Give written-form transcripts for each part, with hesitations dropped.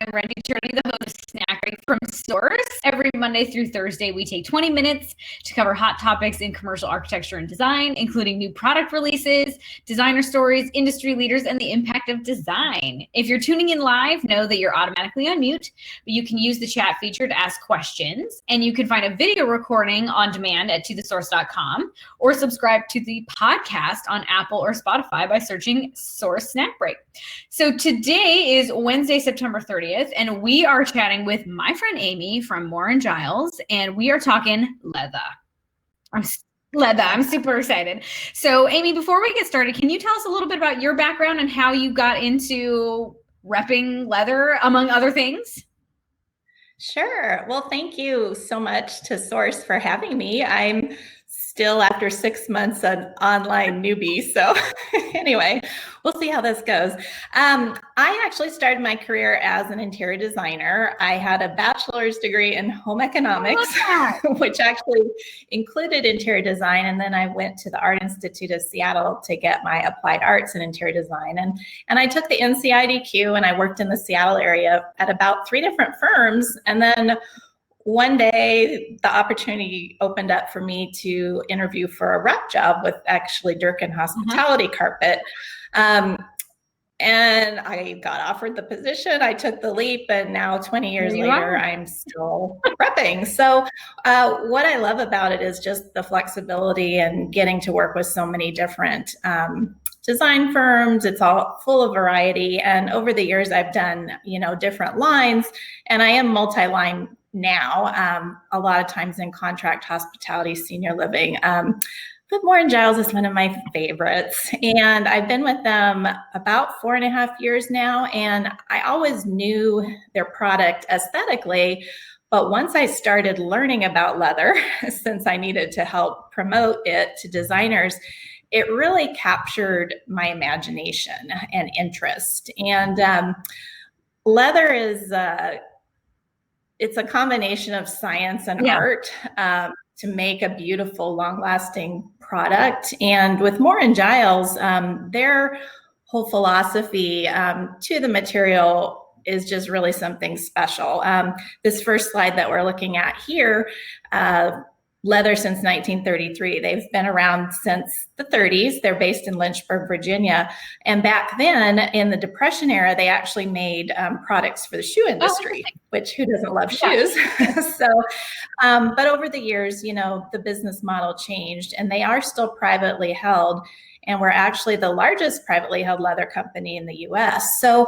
I'm Randy Tierney, the host of Snack Break from Source. Every Monday through Thursday, we take 20 minutes to cover hot topics in commercial architecture and design, including new product releases, designer stories, industry leaders, and the impact of design. If you're tuning in live, know that you're automatically on mute, but you can use the chat feature to ask questions, and you can find a video recording on demand at tothesource.com or subscribe to the podcast on Apple or Spotify by searching Source Snack Break. So today is Wednesday, September 30th, and we are chatting with my friend Amy from Moore Giles, and we are talking leather. I'm super excited. So Amy, before we get started, can you tell us a little bit about your background and how you got into repping leather, among other things? Sure. Well, thank you so much to Source for having me. I'm still, after 6 months, an online newbie. So anyway, we'll see how this goes. I actually started my career as an interior designer. I had a bachelor's degree in home economics, which actually included interior design. And then I went to the Art Institute of Seattle to get my applied arts in interior design. And I took the NCIDQ and I worked in the Seattle area at about 3 different firms. And then one day, the opportunity opened up for me to interview for a rep job with actually Durkin Hospitality Carpet. And I got offered the position. I took the leap, and now 20 years later, I'm still repping. So what I love about it is just the flexibility and getting to work with so many different design firms. It's all full of variety. And over the years, I've done, different lines, and I am multi-line now, a lot of times in contract, hospitality, senior living. But Moore Giles is one of my favorites. And I've been with them about 4.5 years now. And I always knew their product aesthetically. But once I started learning about leather, since I needed to help promote it to designers, it really captured my imagination and interest. And leather is it's a combination of science and art to make a beautiful, long-lasting product. And with Moore & Giles, their whole philosophy to the material is just really something special. This first slide that we're looking at here, leather since 1933. They've been around since the 30s. They're based in Lynchburg, Virginia. And back then, in the Depression era, they actually made products for the shoe industry, which who doesn't love shoes? So, but over the years, the business model changed, and they are still privately held. And we're actually the largest privately held leather company in the US. So,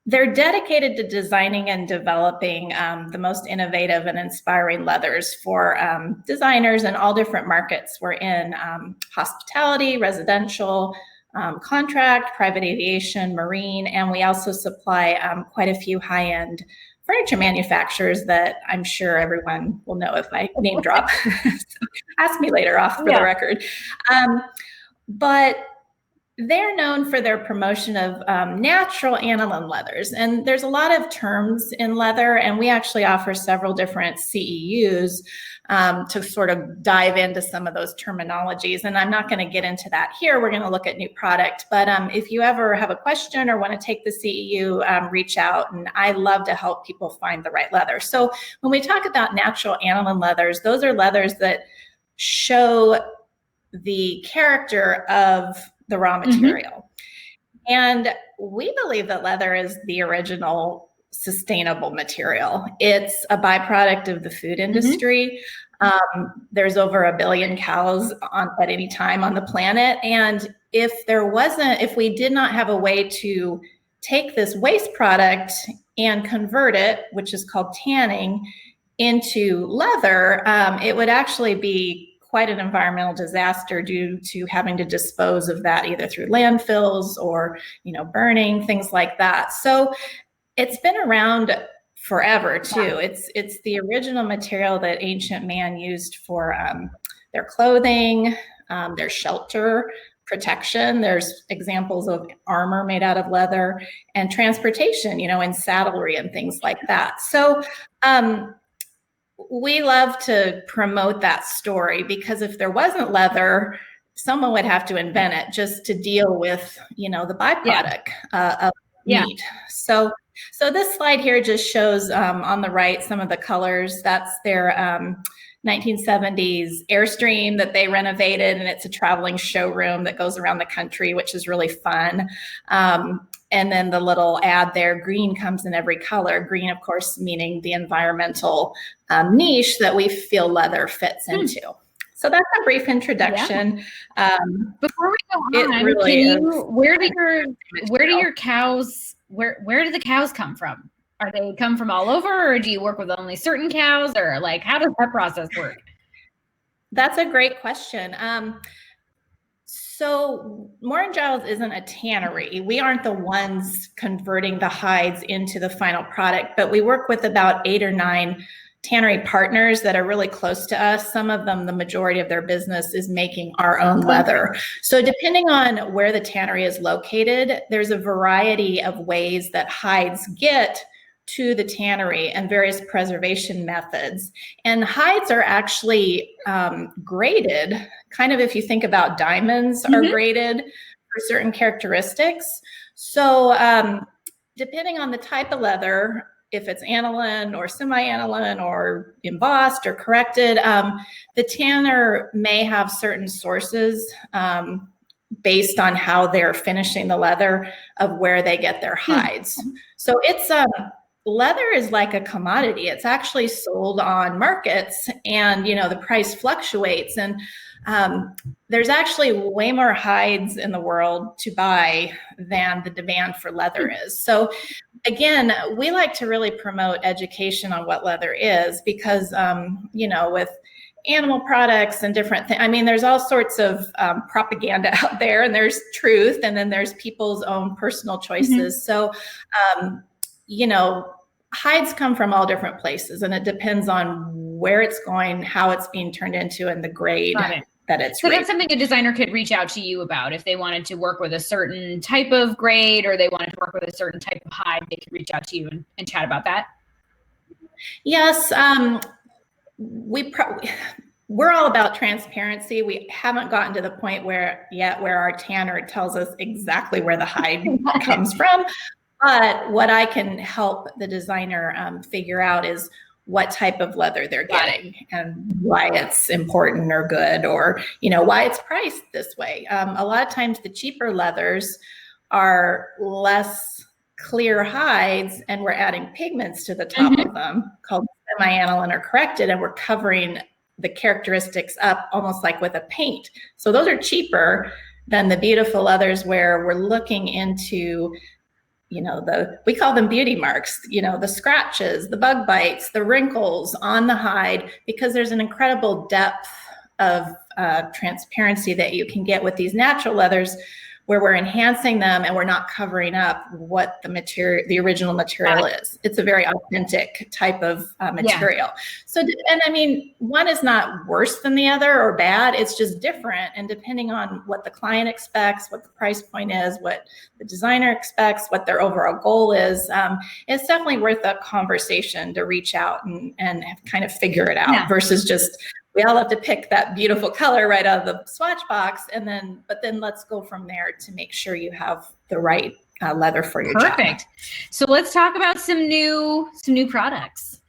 they're dedicated to designing and developing the most innovative and inspiring leathers for designers in all different markets. We're in hospitality, residential, contract, private aviation, marine, and we also supply quite a few high-end furniture manufacturers that I'm sure everyone will know if I name drop. So ask me later off for the record. But they're known for their promotion of natural aniline leathers. And there's a lot of terms in leather, and we actually offer several different CEUs to sort of dive into some of those terminologies. And I'm not going to get into that here. We're going to look at new product. But if you ever have a question or want to take the CEU, reach out. And I love to help people find the right leather. So when we talk about natural aniline leathers, those are leathers that show the character of the raw material. And we believe that leather is the original sustainable material. It's a byproduct of the food industry. There's over 1 billion cows at any time on the planet. And if we did not have a way to take this waste product and convert it, which is called tanning, into leather, it would actually be quite an environmental disaster due to having to dispose of that either through landfills or, burning, things like that. So it's been around forever too. It's the original material that ancient man used for their clothing, their shelter, protection. There's examples of armor made out of leather, and transportation, in saddlery and things like that. So we love to promote that story, because if there wasn't leather, someone would have to invent it just to deal with, the byproduct of meat. So So this slide here just shows on the right some of the colors. That's their 1970s Airstream that they renovated, and it's a traveling showroom that goes around the country, which is really fun. And then the little ad there, green comes in every color. Green, of course, meaning the environmental niche that we feel leather fits into. So that's a brief introduction. Yeah. Before we go on, really where do the cows come from? Are they come from all over, or do you work with only certain cows, or like how does that process work? That's a great question. So Moore Giles isn't a tannery. We aren't the ones converting the hides into the final product, but we work with about 8 or 9 tannery partners that are really close to us. Some of them, the majority of their business is making our own leather. So depending on where the tannery is located, there's a variety of ways that hides get to the tannery and various preservation methods. And hides are actually graded, kind of if you think about diamonds are graded for certain characteristics. So depending on the type of leather, if it's aniline or semi-aniline or embossed or corrected, the tanner may have certain sources based on how they're finishing the leather of where they get their hides. So it's leather is like a commodity. It's actually sold on markets, and the price fluctuates, and there's actually way more hides in the world to buy than the demand for leather is. So again, we like to really promote education on what leather is, because with animal products and different things, I mean, there's all sorts of propaganda out there, and there's truth, and then there's people's own personal choices. So hides come from all different places, and it depends on where it's going, how it's being turned into, and the grade that it's so that's something a designer could reach out to you about if they wanted to work with a certain type of grade, or they wanted to work with a certain type of hide. They could reach out to you and chat about that. Yes. We're all about transparency. We haven't gotten to the point where our tanner tells us exactly where the hide comes from. But what I can help the designer figure out is what type of leather they're getting and why it's important or good, or why it's priced this way. A lot of times the cheaper leathers are less clear hides, and we're adding pigments to the top of them called semi-aniline or corrected, and we're covering the characteristics up almost like with a paint. So those are cheaper than the beautiful leathers where we're looking into we call them beauty marks, the scratches, the bug bites, the wrinkles on the hide, because there's an incredible depth of transparency that you can get with these natural leathers, where we're enhancing them and we're not covering up what the original material is. It's a very authentic type of material. So, and I mean, one is not worse than the other or bad, it's just different. And depending on what the client expects, what the price point is, what the designer expects, what their overall goal is, it's definitely worth a conversation to reach out and kind of figure it out versus just, we all have to pick that beautiful color right out of the swatch box, but then let's go from there to make sure you have the right leather for your job. Perfect. So let's talk about some new products.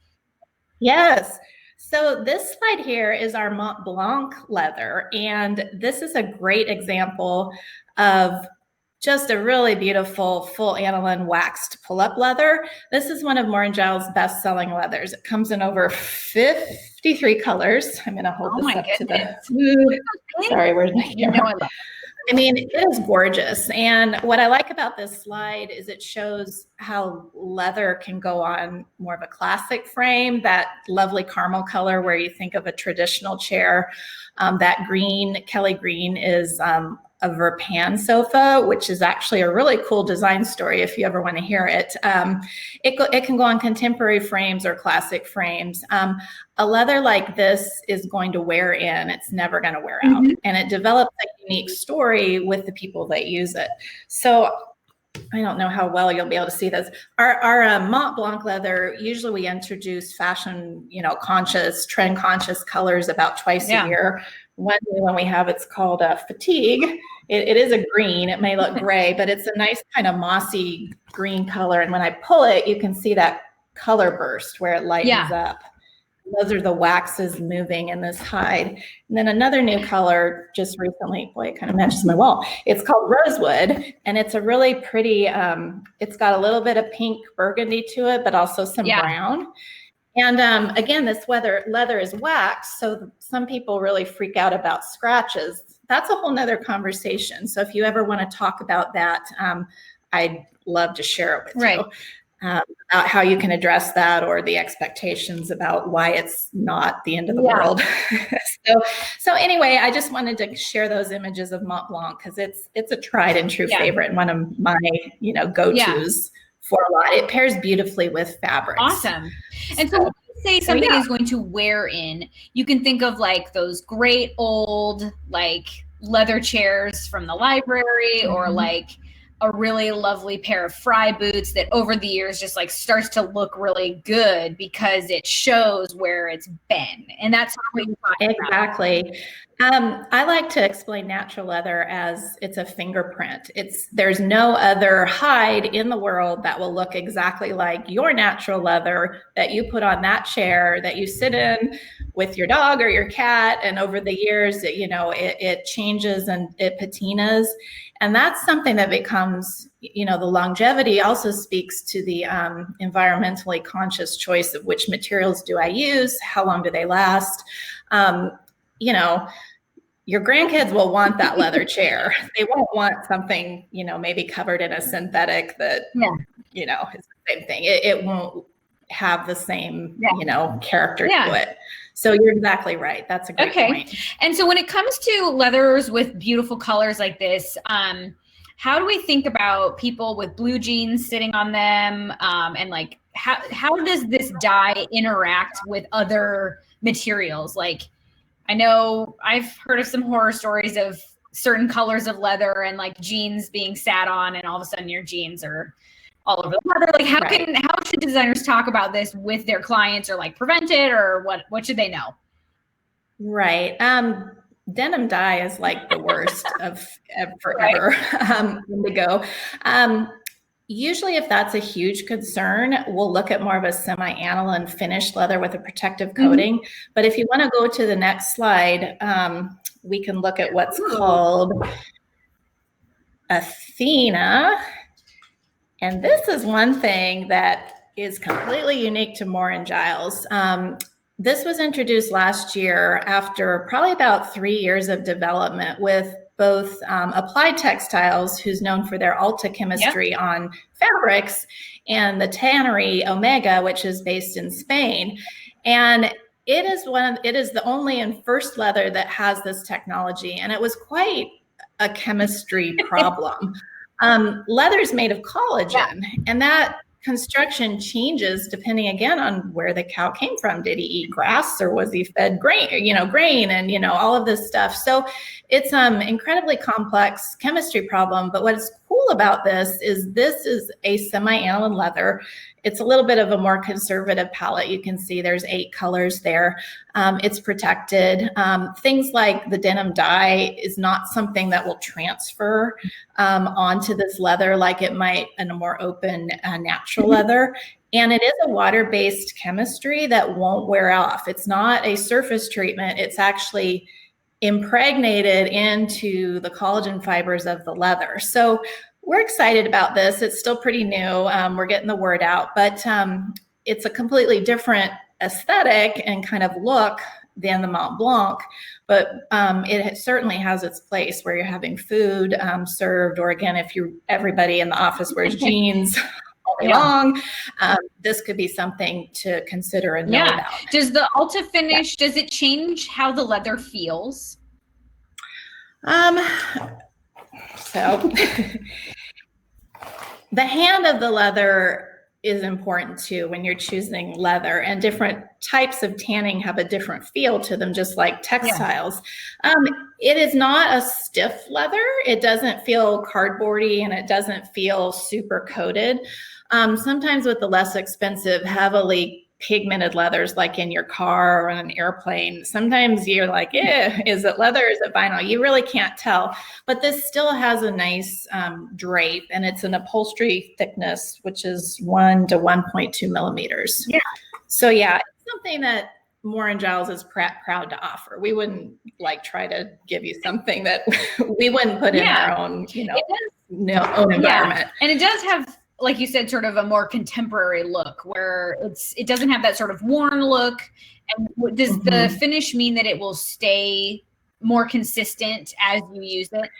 Yes. So this slide here is our Mont Blanc leather, and this is a great example of just a really beautiful full aniline waxed pull-up leather. This is one of Moore Giles' best-selling leathers. It comes in over 53 colors. I'm going to hold this up to the. Sorry, where's my camera? I mean, it is gorgeous. And what I like about this slide is it shows how leather can go on more of a classic frame, that lovely caramel color where you think of a traditional chair. That green, Kelly green, is a Verpan sofa, which is actually a really cool design story if you ever want to hear it. It can go on contemporary frames or classic frames. A leather like this is going to wear in, it's never going to wear out. And it develops a unique story with the people that use it. So I don't know how well you'll be able to see this. Our Mont Blanc leather, usually we introduce fashion, conscious, trend conscious colors about twice a year. One day when we have, it's called Fatigue. it is a green. It may look gray, but it's a nice kind of mossy green color. And when I pull it, you can see that color burst where it lightens up. Those are the waxes moving in this hide. And then another new color just recently, boy, it kind of matches my wall. It's called Rosewood, and it's a really pretty, it's got a little bit of pink burgundy to it, but also some brown. And again, this leather is waxed, so some people really freak out about scratches. That's a whole nother conversation. So if you ever want to talk about that, I'd love to share it with you. About how you can address that, or the expectations about why it's not the end of the world. So anyway, I just wanted to share those images of Mont Blanc because it's a tried and true favorite and one of my go-tos for a lot. It pairs beautifully with fabrics. Awesome. And so when you say something is going to wear in, you can think of like those great old like leather chairs from the library, or like a really lovely pair of Fry boots that over the years just like starts to look really good because it shows where it's been. And that's what you're talking about. Exactly. I like to explain natural leather as it's a fingerprint. There's no other hide in the world that will look exactly like your natural leather that you put on that chair that you sit in with your dog or your cat. And over the years, it changes and it patinas. And that's something that becomes, the longevity also speaks to the environmentally conscious choice of which materials do I use, how long do they last. Your grandkids will want that leather chair. They won't want something, maybe covered in a synthetic that, is the same thing. It won't have the same, character to it. So you're exactly right. That's a great point. And so when it comes to leathers with beautiful colors like this, how do we think about people with blue jeans sitting on them? And like, how does this dye interact with other materials? Like, I know I've heard of some horror stories of certain colors of leather and like jeans being sat on, and all of a sudden your jeans are all over the leather. Like how should designers talk about this with their clients, or like prevent it, or what should they know? Right. Denim dye is like the worst of forever. Indigo. Usually if that's a huge concern, we'll look at more of a semi-aniline finished leather with a protective coating. But if you want to go to the next slide, we can look at what's called Athena. And this is one thing that is completely unique to Moore Giles. This was introduced last year after probably about 3 years of development with both Applied Textiles, who's known for their Alta chemistry on fabrics, and the tannery Omega, which is based in Spain. And it is the only and first leather that has this technology. And it was quite a chemistry problem. Leather is made of collagen, and that construction changes depending again on where the cow came from. Did he eat grass, or was he fed grain, and all of this stuff. So it's incredibly complex chemistry problem. But what's cool about this is a semi-aniline leather. It's a little bit of a more conservative palette. You can see there's 8 colors there. It's protected. Things like the denim dye is not something that will transfer onto this leather like it might in a more open natural leather. And it is a water-based chemistry that won't wear off. It's not a surface treatment. It's actually impregnated into the collagen fibers of the leather. So we're excited about this. It's still pretty new. We're getting the word out, but it's a completely different aesthetic and kind of look than the Mont Blanc, but it certainly has its place where you're having food served, or again, if everybody in the office wears jeans all day long, this could be something to consider and know about. Does the Ulta finish, does it change how the leather feels? So the hand of the leather is important too when you're choosing leather, and different types of tanning have a different feel to them, just like textiles. It is not a stiff leather. It doesn't feel cardboardy, and it doesn't feel super coated. Sometimes with the less expensive, heavily pigmented leathers like in your car or on an airplane, sometimes you're like, is it leather? Is it vinyl? You really can't tell. But this still has a nice drape, and it's an upholstery thickness, which is 1 to 1.2 millimeters. Yeah. So yeah, it's something that Moore Giles is proud to offer. We wouldn't like try to give you something that we wouldn't put in our own, own environment. And it does have, like you said, sort of a more contemporary look where it doesn't have that sort of worn look. And does the finish mean that it will stay more consistent as you use it?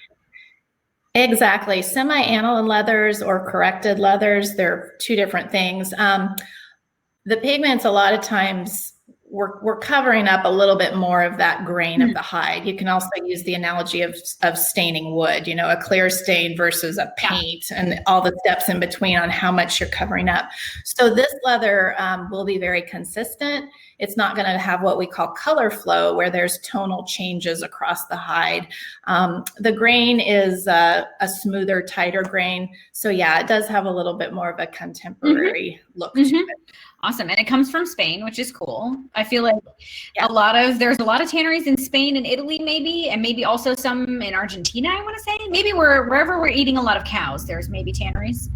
Exactly. Semi-aniline leathers or corrected leathers, they're two different things. The pigments, a lot of times, we're covering up a little bit more of that grain of the hide. You can also use the analogy of staining wood, a clear stain versus a paint, and all the steps in between on how much you're covering up. So this leather will be very consistent. It's not going to have what we call color flow, where there's tonal changes across the hide. The grain is a smoother, tighter grain. So yeah, it does have a little bit more of a contemporary look to it. Awesome. And it comes from Spain, which is cool. I feel like there's a lot of tanneries in Spain and Italy, maybe, and maybe also some in Argentina, I want to say. Maybe wherever we're eating a lot of cows, there's maybe tanneries.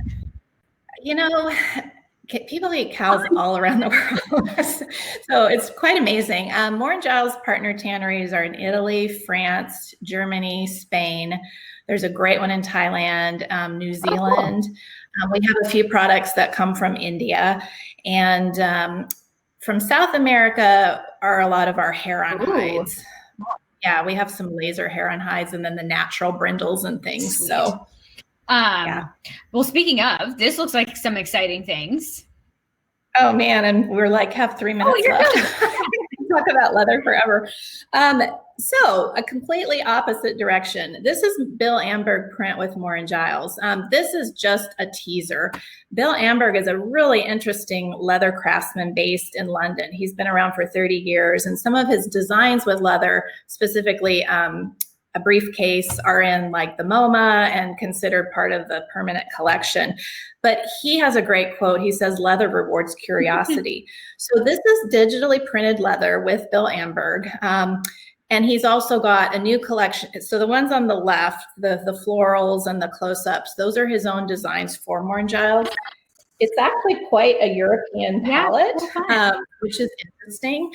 People eat cows all around the world. So it's quite amazing. Moore Giles partner tanneries are in Italy, France, Germany, Spain. There's a great one in Thailand, New Zealand. We have a few products that come from India. And from South America are a lot of our hair-on hides. Yeah, we have some laser hair-on hides, and then the natural brindles and things. Sweet. So, well, speaking of, this looks like some exciting things. Oh man, and we're like have 3 minutes left. Talk about leather forever. So a completely opposite direction. This is Bill Amberg print with Moore Giles. This is just a teaser. Bill Amberg is a really interesting leather craftsman based in London. He's been around for 30 years, and some of his designs with leather, specifically a briefcase, are in like the MoMA and considered part of the permanent collection. But he has a great quote. He says, "Leather rewards curiosity." So this is digitally printed leather with Bill Amberg. And he's also got a new collection. So the ones on the left, the florals and the close-ups, those are his own designs for Moore Giles. It's actually quite a European palette, which is interesting.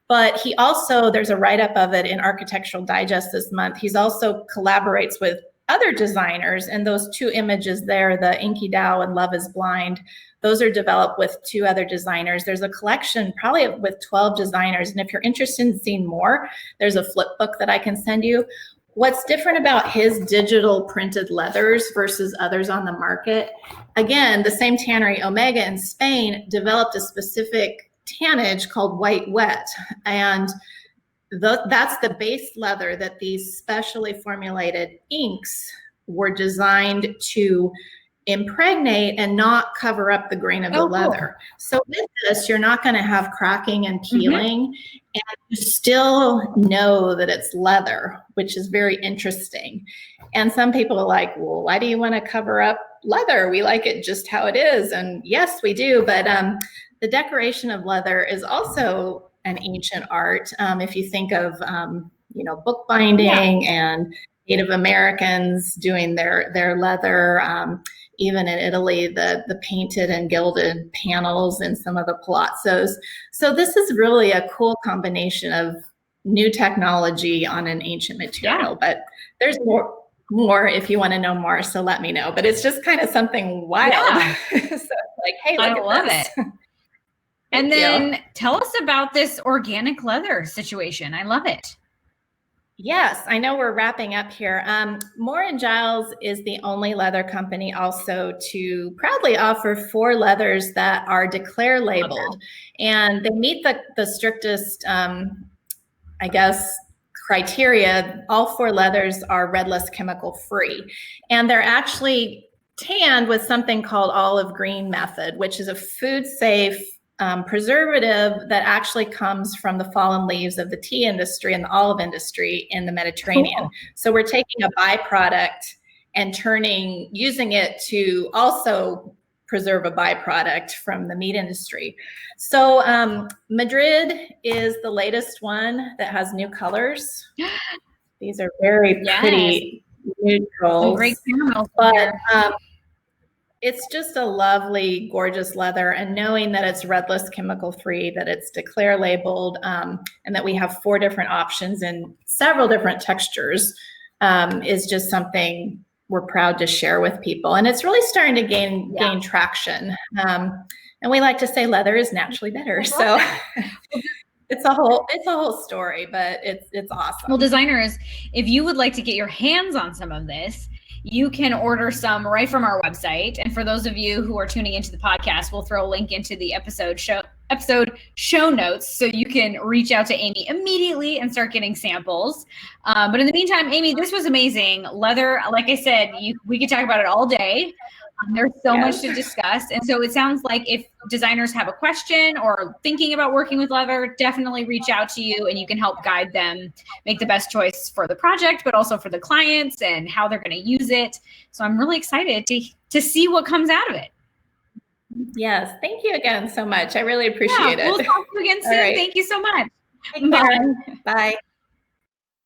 But he also, there's a write-up of it in Architectural Digest this month. He's also collaborates with other designers, and those two images there, the Inky Dow and Love is Blind, those are developed with 2 other designers. There's a collection probably with 12 designers. And if you're interested in seeing more, there's a flip book that I can send you. What's different about his digital printed leathers versus others on the market, again, the same tannery, Omega in Spain, developed a specific tannage called white wet. And that's the base leather that these specially formulated inks were designed to impregnate and not cover up the grain of the leather. So with this, you're not going to have cracking and peeling, and you still know that it's leather, which is very interesting. And some people are like, well, why do you want to cover up leather? We like it just how it is. And yes, we do. But the decoration of leather is also an ancient art. If you think of, bookbinding and Native Americans doing their leather, even in Italy, the painted and gilded panels in some of the palazzos. So this is really a cool combination of new technology on an ancient material. But there's more if you want to know more, so let me know. But it's just kind of something wild. So it's like, hey, look at this. I love it. And then tell us about this organic leather situation. I love it. Yes, I know we're wrapping up here. Moore Giles is the only leather company also to proudly offer 4 leathers that are Declare labeled. And they meet the strictest, criteria. All 4 leathers are redless chemical free. And they're actually tanned with something called olive green method, which is a food safe preservative that actually comes from the fallen leaves of the tea industry and the olive industry in the Mediterranean. Cool. So we're taking a byproduct and using it to also preserve a byproduct from the meat industry. So Madrid is the latest one that has new colors. These are very pretty neutrals. Some great caramels. But it's just a lovely, gorgeous leather. And knowing that it's redless, chemical free, that it's declare labeled, and that we have 4 different options in several different textures is just something we're proud to share with people. And it's really starting to gain traction. And we like to say leather is naturally better. So it's a whole story, but it's awesome. Well, designers, if you would like to get your hands on some of this, you can order some right from our website. And for those of you who are tuning into the podcast, we'll throw a link into the episode show notes so you can reach out to Amy immediately and start getting samples. But in the meantime, Amy, this was amazing. Leather, like I said, we could talk about it all day. There's so much to discuss. And so it sounds like if designers have a question or thinking about working with leather, definitely reach out to you and you can help guide them make the best choice for the project, but also for the clients and how they're going to use it. So I'm really excited to see what comes out of it. Yes. Thank you again so much. I really appreciate it. We'll talk to you again soon. Right. Thank you so much. Bye. Bye.